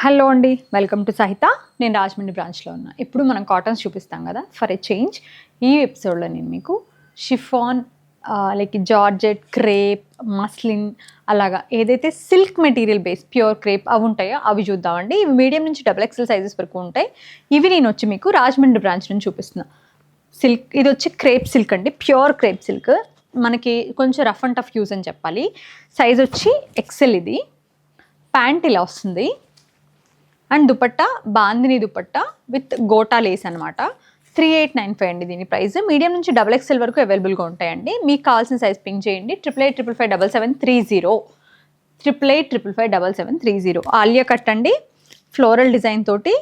Hello అండి, welcome to సహిత. నేను రాజమండ్రి బ్రాంచ్లో ఉన్నా. ఇప్పుడు మనం కాటన్స్ చూపిస్తాం కదా ఫర్ ఎ చేంజ్. ఈ ఎపిసోడ్లో నేను మీకు chiffon, like georgette, crepe, muslin అలాగా ఏదైతే silk material base pure crepe అవి ఉంటాయో అవి చూద్దామండి. ఇవి మీడియం నుంచి XXL సైజెస్ వరకు ఉంటాయి. ఇవి నేను వచ్చి మీకు రాజమండ్రి బ్రాంచ్ నుంచి చూపిస్తున్నా. సిల్క్ ఇది వచ్చి క్రేప్ సిల్క్ అండి, ప్యూర్ క్రేప్ సిల్క్. మనకి కొంచెం రఫ్ అండ్ టఫ్ యూజ్ అని చెప్పాలి. సైజ్ వచ్చి XL. ఇది ప్యాంట్ ఇలా వస్తుంది and dupatta bandhani dupatta with gota lace అనమాట. 3895 అండి దీని ప్రైస్. మీడియం నుంచి XXL వరకు అవైలబుల్గా ఉంటాయండి. మీకు కావాల్సిన సైజ్ పింక్ చేయండి. 88555730 88555730. ఆలియా కట్ అండి, ఫ్లోరల్ డిజైన్ తోటి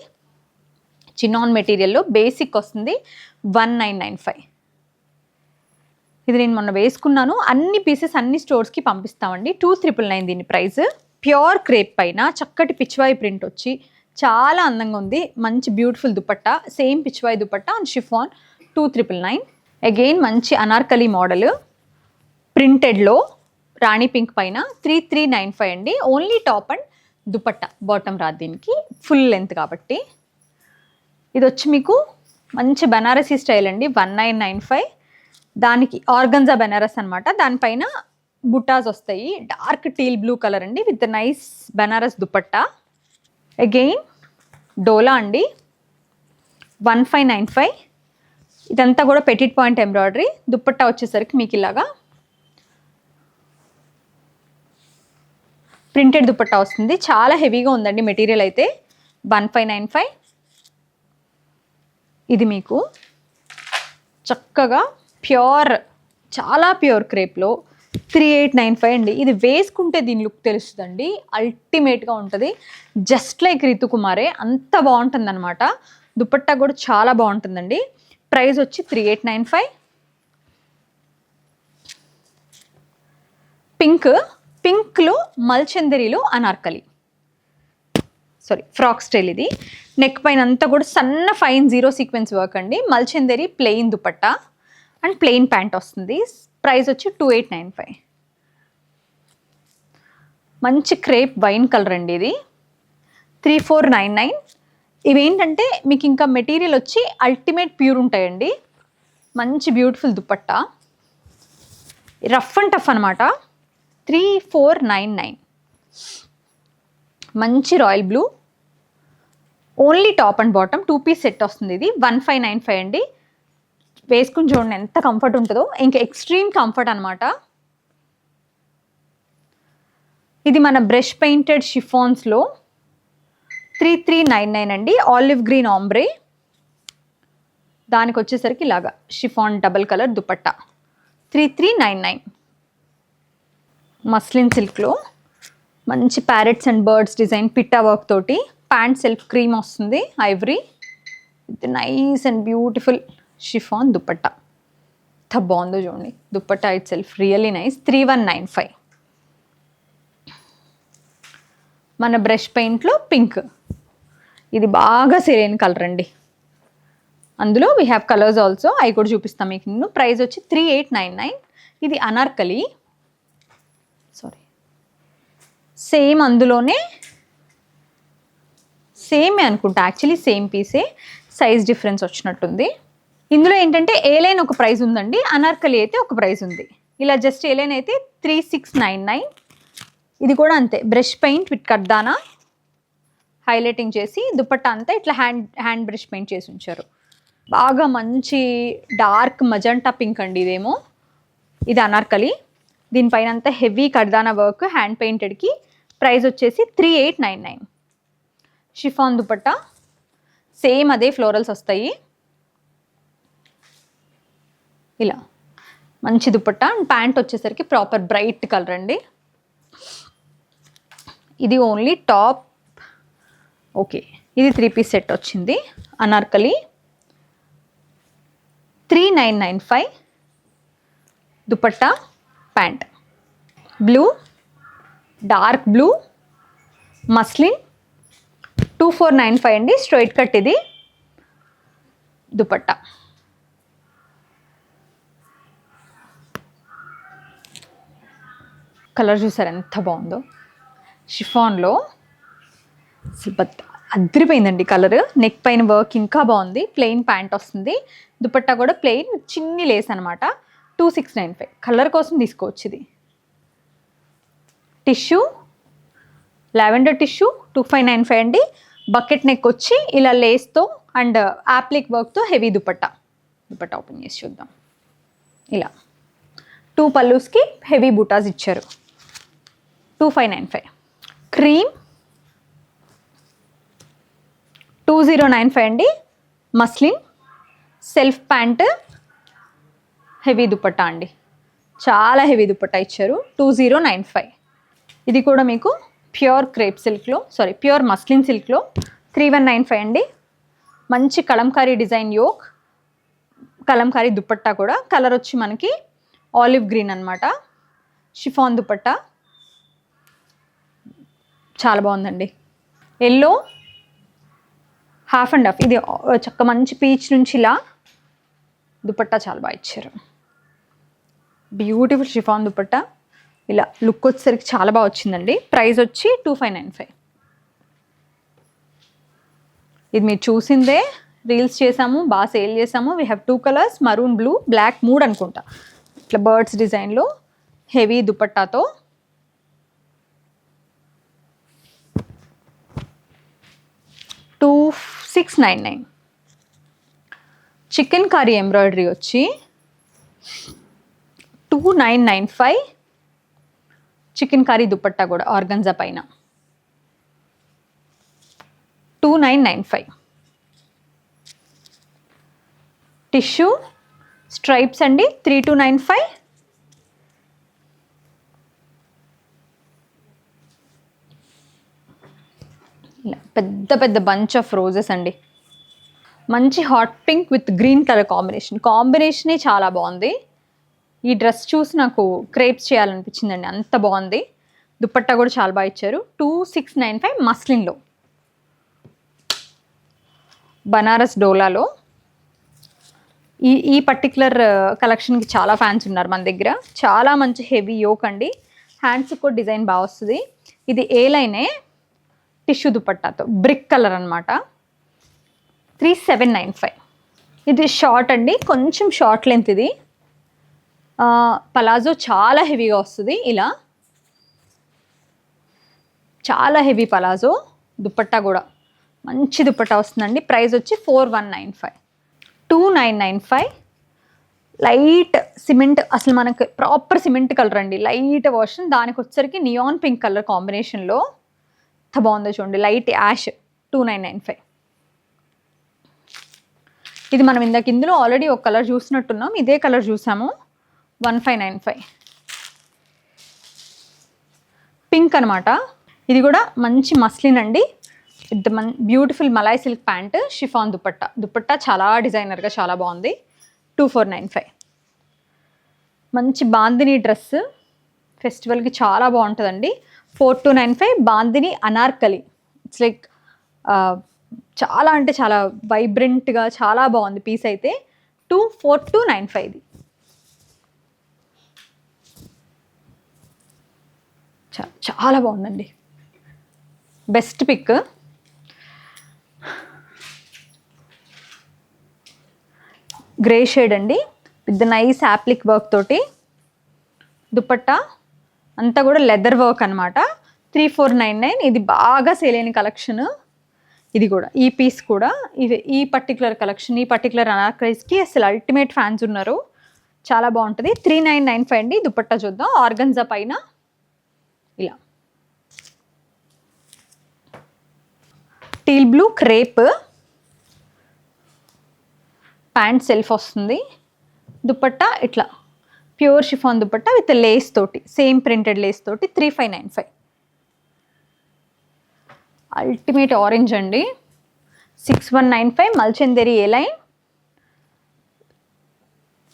చినాన్ మెటీరియల్లో బేసిక్ వస్తుంది. 1995. ఇది నేను మొన్న వేసుకున్నాను. అన్ని పీసెస్ అన్ని స్టోర్స్కి పంపిస్తామండి. 2999 దీని ప్రైస్. ప్యూర్ క్రేప్ పైన చక్కటి పిచ్వాయి ప్రింట్ వచ్చి చాలా అందంగా ఉంది. మంచి beautiful dupatta, same Pichwai dupatta and chiffon. 2999. Again మంచి అనార్కలి మోడల్ ప్రింటెడ్లో రాణి పింక్ పైన 3395 అండి. Only top and dupatta, bottom రాదు దీనికి, ఫుల్ లెంత్ కాబట్టి. ఇది వచ్చి మీకు మంచి బనారసీ స్టైల్ అండి. 1995. దానికి ఆర్గంజా బెనారస్ అనమాట. దానిపైన బుటాస్ వస్తాయి. డార్క్ టీల్ బ్లూ కలర్ అండి with nice Banaras dupatta. Again డోలా అండి, 1595. ఇదంతా కూడా పెటిట్ పాయింట్ ఎంబ్రాయిడరీ. దుపట్టా వచ్చేసరికి మీకు ఇలాగా ప్రింటెడ్ దుపట్టా వస్తుంది. చాలా హెవీగా ఉందండి మెటీరియల్ అయితే. 1595. ఇది మీకు చక్కగా ప్యూర్, చాలా ప్యూర్ క్రేప్లో 3895 అండి. ఇది వేసుకుంటే దీని లుక్ తెలుస్తుందండి, అల్టిమేట్గా ఉంటుంది. జస్ట్ లైక్ రితుకుమారే, అంత బాగుంటుంది అనమాట. దుపట్టా కూడా చాలా బాగుంటుందండి. ప్రైస్ వచ్చి 3895. పింక్లో మల్చందరిలో అనార్కలి, ఫ్రాక్ స్టైల్. ఇది నెక్ పైన అంతా కూడా సన్న ఫైన్ జీరో సీక్వెన్స్ వర్క్ అండి. మల్చందరి plain dupatta and plain pant వస్తుంది. ప్రైస్ వచ్చి 2895. మంచి క్రేప్ వైన్ కలర్ అండి ఇది. 3499. ఇవేంటంటే మీకు ఇంకా మెటీరియల్ వచ్చి అల్టిమేట్ ప్యూర్ ఉంటాయండి. మంచి beautiful dupatta, rough and tough అనమాట. 3499. మంచి royal blue, only top and bottom 2 piece set వస్తుంది. ఇది 1595 అండి. వేసుకుని చూడండి ఎంత కంఫర్ట్ ఉంటుందో, ఇంకా ఎక్స్ట్రీమ్ కంఫర్ట్ అనమాట. ఇది మన బ్రష్ పెయింటెడ్ షిఫాన్స్లో 3399 అండి. ఆలివ్ గ్రీన్ ఆంబ్రే, దానికి వచ్చేసరికి ఇలాగా chiffon double colour dupatta. 3399. Muslin సిల్క్లో మంచి ప్యారెట్స్ అండ్ బర్డ్స్ డిజైన్ పిట్టా వర్క్ తోటి ప్యాంట్ సెల్ఫ్ క్రీమ్ వస్తుంది, ivory with nice and beautiful chiffon dupatta. ఎంత బాగుందో చూడండి dupatta itself, really nice. 3195. మన బ్రష్ పెయింట్లో పింక్, ఇది బాగా సేల్ అయిన కలర్ అండి. అందులో వీ హ్యావ్ కలర్స్ ఆల్సో, అవి కూడా చూపిస్తాం మీకు నేను. ప్రైస్ వచ్చి 3899. ఇది అనార్కలి, సేమ్ అందులోనే సేమే అనుకుంటా, యాక్చువల్లీ సేమ్ పీసే, సైజ్ డిఫరెన్స్ వచ్చినట్టుంది. ఇందులో ఏంటంటే ఏ లైన్ ఒక ప్రైస్ ఉందండి, అనార్కలి అయితే ఒక ప్రైస్ ఉంది. ఇలా జస్ట్ ఏ లైన్ అయితే 3699. ఇది కూడా అంతే, బ్రష్ పెయింట్ విత్ కర్దానా హైలైటింగ్ చేసి దుపట్టా అంతా ఇట్లా హ్యాండ్ బ్రష్ పెయింట్ చేసి ఉంచారు. బాగా మంచి డార్క్ మజంటా పింక్ అండి ఇదేమో. ఇది అనార్కలి, దీనిపైన అంతా హెవీ కర్దానా వర్క్ హ్యాండ్ పెయింటెడ్కి. ప్రైస్ వచ్చేసి 3899. షిఫాన్ దుపట్టా, సేమ్ అదే ఫ్లోరల్స్ వస్తాయి. ఇలా మంచి దుపట్టా అండ్ ప్యాంట్ వచ్చేసరికి ప్రాపర్ బ్రైట్ కలర్ అండి. ఇది ఓన్లీ టాప్. ఓకే, ఇది 3 పీస్ సెట్ వచ్చింది. Anarkali 3995. Dupatta pant blue, dark blue muslin 2495 అండి. స్ట్రైట్ కట్ ఇది. దుపట్టా కలర్ చూసారు ఎంత బాగుందో. షిఫాన్లో అదిరిపోయిందండి కలర్. నెక్ పైన వర్క్ ఇంకా బాగుంది. ప్లెయిన్ ప్యాంట్ వస్తుంది. దుపట్టా కూడా ప్లెయిన్ చిన్ని లేస్ అనమాట. 2695. కలర్ కోసం తీసుకోవచ్చు. ఇది టిష్యూ, లావెండర్ టిష్యూ 2595 అండి. బకెట్ నెక్ వచ్చి ఇలా లేస్తో అండ్ యాప్లిక్ వర్క్తో హెవీ దుపట్టా ఓపెన్ చేసి చూద్దాం. ఇలా 2 పల్లూస్కి హెవీ బూటాస్ ఇచ్చారు. 2595. క్రీమ్ 2095 అండి. Muslin self pant heavy dupatta అండి. చాలా హెవీ దుపట్టా ఇచ్చారు. 2095. ఇది కూడా మీకు ప్యూర్ క్రేప్ సిల్క్లో ప్యూర్ మస్లిన్ సిల్క్లో 3195 అండి. మంచి కలంకారీ డిజైన్ యోక్, కలంకారీ దుపట్టా కూడా. కలర్ వచ్చి మనకి ఆలివ్ గ్రీన్ అనమాట. షిఫాన్ దుపట్టా చాలా బాగుందండి. Yellow half and half. ఇది చక్క మంచి పీచ్ నుంచి ఇలా దుపట్టా చాలా బాగా ఇచ్చారు. Beautiful chiffon dupatta. ఇలా లుక్ వచ్చేసరికి చాలా బాగా వచ్చిందండి. ప్రైస్ వచ్చి 2595. ఇది మీరు చూసిందే, రీల్స్ చేసాము, బాగా సేల్ చేసాము. We have 2 colours, maroon, blue, black, 3 అనుకుంటా. ఇట్లా బర్డ్స్ డిజైన్లో హెవీ దుపట్టాతో 2699. చికెన్ కర్రీ ఎంబ్రాయిడరీ వచ్చి 2995. చికెన్ కర్రీ దుపట్టా కూడా ఆర్గన్జా పైన 2995. టిష్యూ స్ట్రైప్స్ అండి 3295. ఇలా పెద్ద పెద్ద బంచ్ ఆఫ్ రోజెస్ అండి. మంచి hot pink with green colour కాంబినేషనే చాలా బాగుంది. ఈ డ్రెస్ చూసి నాకు క్రేప్స్ చేయాలనిపించిందండి, అంత బాగుంది. దుపట్టా కూడా చాలా బాగా ఇచ్చారు. 2695 మస్లిన్లో. బనారస్ డోలాలో ఈ పర్టికులర్ కలెక్షన్కి చాలా ఫ్యాన్స్ ఉన్నారు మన దగ్గర. చాలా మంచి హెవీ యోక్ అండి. హ్యాండ్స్ కూడా డిజైన్ బాగా వస్తుంది. ఇది ఏ లైనే టిష్యూ దుపట్టాతో బ్రిక్ కలర్ అనమాట. 3795. ఇది షార్ట్ అండి, కొంచెం షార్ట్ లెంత్. ఇది పలాజో చాలా హెవీగా వస్తుంది. ఇలా చాలా హెవీ పలాజో. దుపట్టా కూడా మంచి దుపట్టా వస్తుందండి. ప్రైస్ వచ్చి 4195. 2995. లైట్ సిమెంట్, అసలు మనకు ప్రాపర్ సిమెంట్ కలర్ అండి, లైట్ వర్షన్. దానికి వచ్చరికి నియాన్ పింక్ కలర్ కాంబినేషన్లో ఎంత బాగుందో చూడండి. Light ash 2995. ఇది మనం ఇందులో ఆల్రెడీ ఒక కలర్ చూసినట్టున్నాం, ఇదే కలర్ చూసాము. 1595. పింక్ అనమాట. ఇది కూడా మంచి మస్లిన్ అండి. With beautiful Malay silk pant, chiffon dupatta చాలా డిజైనర్గా చాలా బాగుంది. 2495. మంచి బాందిని డ్రెస్, ఫెస్టివల్కి చాలా బాగుంటుందండి. 4295. బాందిని అనార్కలి. ఇట్స్ లైక్ చాలా అంటే చాలా వైబ్రెంట్గా చాలా బాగుంది పీస్ అయితే. 4295. ఇది చాలా బాగుందండి. Best pick. గ్రే షేడ్ అండి విత్ నైస్ యాప్లిక్ వర్క్ తోటి. దుపట్టా అంతా కూడా లెదర్ వర్క్ అనమాట. 3499. ఇది బాగా సేల్ అయిన కలెక్షన్. ఇది కూడా ఈ పీస్ కూడా ఈ పర్టికులర్ కలెక్షన్, ఈ పర్టికులర్ అనార్కలీస్కి అసలు అల్టిమేట్ ఫ్యాన్స్ ఉన్నారు. చాలా బాగుంటుంది. 3995 అండి. దుపట్టా చూద్దాం. ఆర్గన్జా పైన ఇలా teal blue crepe. Pant self వస్తుంది. దుపట్టా ఇట్లా pure chiffon dupatta with lace తోటి, సేమ్ ప్రింటెడ్ లేస్ తోటి. 3595. అల్టిమేట్ ఆరెంజ్ అండి. 6195. మల్చందేరి ఏ లైన్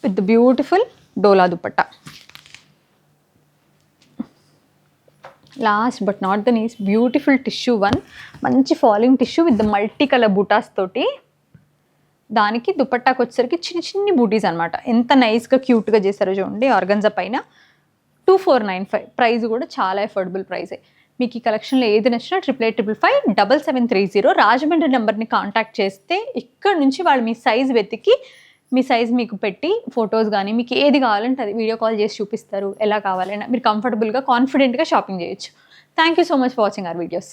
విత్ బ్యూటిఫుల్ డోలా dupatta. Last but not the least, beautiful tissue one. మంచి falling tissue with multi colour బూటాస్ తోటి. దానికి దుపట్టాకి వచ్చేసరికి చిన్న చిన్ని బూటీస్ అనమాట. ఎంత నైస్గా క్యూట్గా చేశారో చూడండి. ఆర్గన్జా పైన 2495. ప్రైస్ కూడా చాలా అఫోర్డబుల్ ప్రైసే. మీకు ఈ కలెక్షన్లో ఏది నచ్చినా 88555730 రాజమండ్రి నెంబర్ని కాంటాక్ట్ చేస్తే ఇక్కడ నుంచి వాళ్ళు మీ సైజ్ వెతికి మీ సైజ్ మీకు పెట్టి ఫొటోస్ కానీ మీకు ఏది కావాలంటే అది వీడియో కాల్ చేసి చూపిస్తారు. ఎలా కావాలన్నా మీరు కంఫర్టబుల్గా కాన్ఫిడెంట్గా షాపింగ్ చేయొచ్చు. Thank you so much for watching our videos.